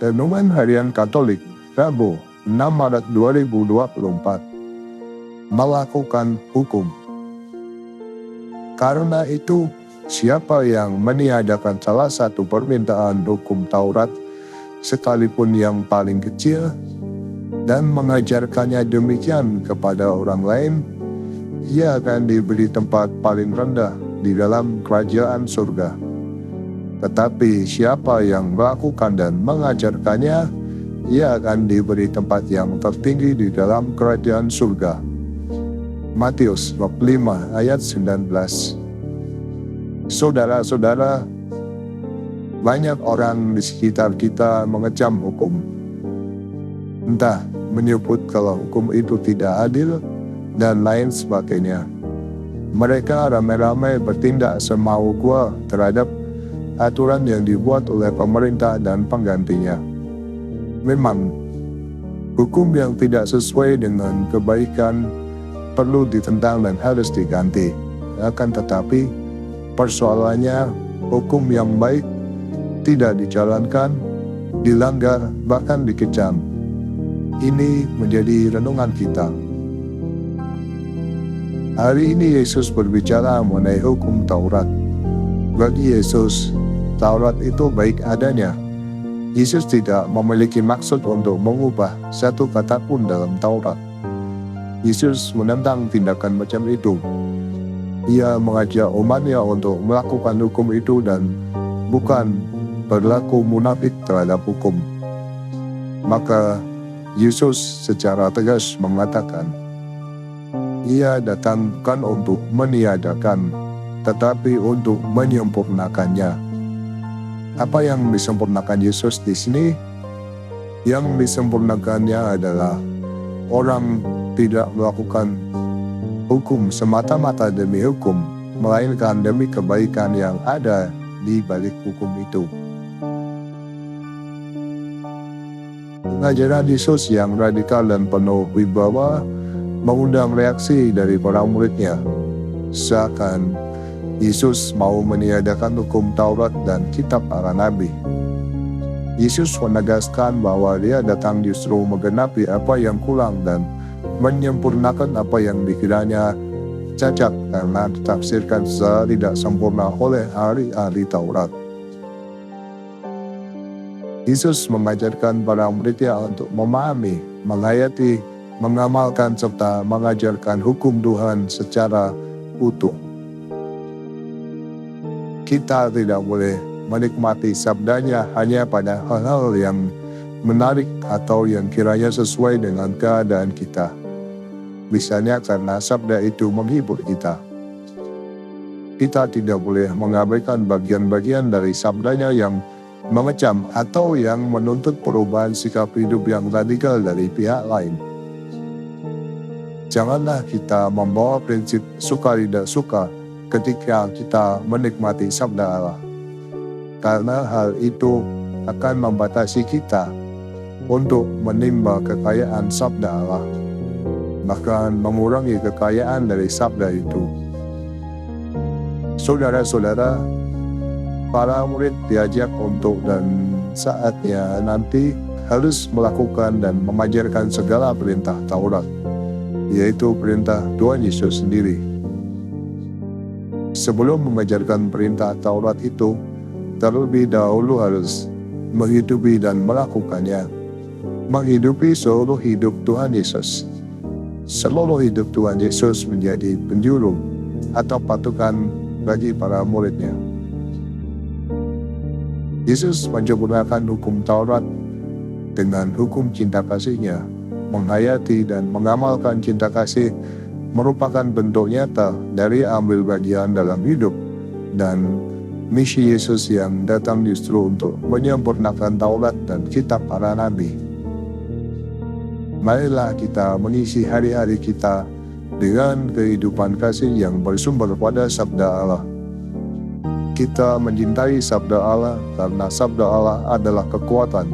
Renungan Harian Katolik, Rabu, 6 Maret 2024. Melakukan hukum. Karena itu, siapa yang meniadakan salah satu permintaan hukum Taurat, sekalipun yang paling kecil, dan mengajarkannya demikian kepada orang lain, ia akan diberi tempat paling rendah di dalam kerajaan surga. Tetapi siapa yang melakukan dan mengajarkannya, ia akan diberi tempat yang tertinggi di dalam kerajaan surga. Matius bab 5 ayat 19. Saudara-saudara, banyak orang di sekitar kita mengecam hukum. Entah menyebut kalau hukum itu tidak adil dan lain sebagainya. Mereka ramai-ramai bertindak semau gua terhadap aturan yang dibuat oleh pemerintah dan penggantinya. Memang, hukum yang tidak sesuai dengan kebaikan perlu ditentang dan harus diganti. Akan tetapi, persoalannya hukum yang baik tidak dijalankan, dilanggar, bahkan dikecam. Ini menjadi renungan kita. Hari ini Yesus berbicara mengenai hukum Taurat. Bagi Yesus, Taurat itu baik adanya. Yesus tidak memiliki maksud untuk mengubah satu kata pun dalam Taurat. Yesus menentang tindakan macam itu. Ia mengajak umatnya untuk melakukan hukum itu dan bukan berlaku munafik terhadap hukum. Maka Yesus secara tegas mengatakan, ia datang bukan untuk meniadakan, tetapi untuk menyempurnakannya. Apa yang disempurnakan Yesus di sini? Yang disempurnakannya adalah orang tidak melakukan hukum semata-mata demi hukum, melainkan demi kebaikan yang ada di balik hukum itu. Pengajaran Yesus yang radikal dan penuh wibawa mengundang reaksi dari para muridnya. Seakan Yesus mau meniadakan hukum Taurat dan kitab para nabi. Yesus menegaskan bahwa dia datang justru menggenapi apa yang kurang dan menyempurnakan apa yang dikiranya cacat karena ditafsirkan secara tidak sempurna oleh ahli-ahli Taurat. Yesus mengajarkan para muridnya untuk memahami, menghayati, mengamalkan serta mengajarkan hukum Tuhan secara utuh. Kita tidak boleh menikmati sabdanya hanya pada hal-hal yang menarik atau yang kiranya sesuai dengan keadaan kita. Misalnya karena sabda itu menghibur kita. Kita tidak boleh mengabaikan bagian-bagian dari sabdanya yang mengecam atau yang menuntut perubahan sikap hidup yang radikal dari pihak lain. Janganlah kita membawa prinsip suka tidak suka ketika kita menikmati sabda Allah. Karena hal itu akan membatasi kita untuk menimba kekayaan sabda Allah, bahkan mengurangi kekayaan dari sabda itu. Saudara-saudara, para murid diajak untuk dan saatnya nanti harus melakukan dan mengajarkan segala perintah Taurat, yaitu perintah Tuhan Yesus sendiri. Sebelum mengajarkan perintah Taurat itu, terlebih dahulu harus menghidupi dan melakukannya. Menghidupi seluruh hidup Tuhan Yesus. Seluruh hidup Tuhan Yesus menjadi penjuru atau patokan bagi para muridnya. Yesus menyempurnakan hukum Taurat dengan hukum cinta kasih-Nya. Menghayati dan mengamalkan cinta kasih merupakan bentuk nyata dari ambil bagian dalam hidup dan misi Yesus yang datang justru untuk menyempurnakan Taurat dan kitab para nabi. Marilah kita mengisi hari-hari kita dengan kehidupan kasih yang bersumber pada sabda Allah. Kita mencintai sabda Allah karena sabda Allah adalah kekuatan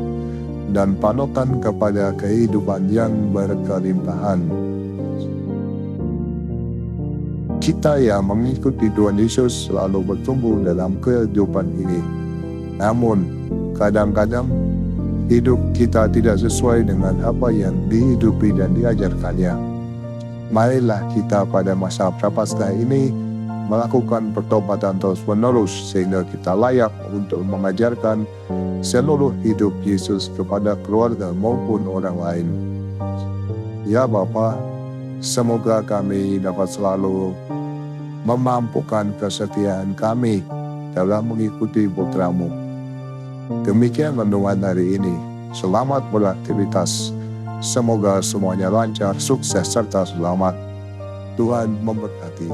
dan panutan kepada kehidupan yang berkelimpahan. Kita yang mengikuti Tuhan Yesus selalu bertumbuh dalam kehidupan ini. Namun, kadang-kadang hidup kita tidak sesuai dengan apa yang dihidupi dan diajarkannya, marilah kita pada masa Prapaskah ini melakukan pertobatan terus-menerus sehingga kita layak untuk mengajarkan seluruh hidup Yesus kepada keluarga maupun orang lain. Ya Bapa, semoga kami dapat selalu memampukan kesetiaan kami dalam mengikuti putra-Mu. Demikian renungan hari ini. Selamat beraktivitas. Semoga semuanya lancar, sukses, serta selamat. Tuhan memberkati.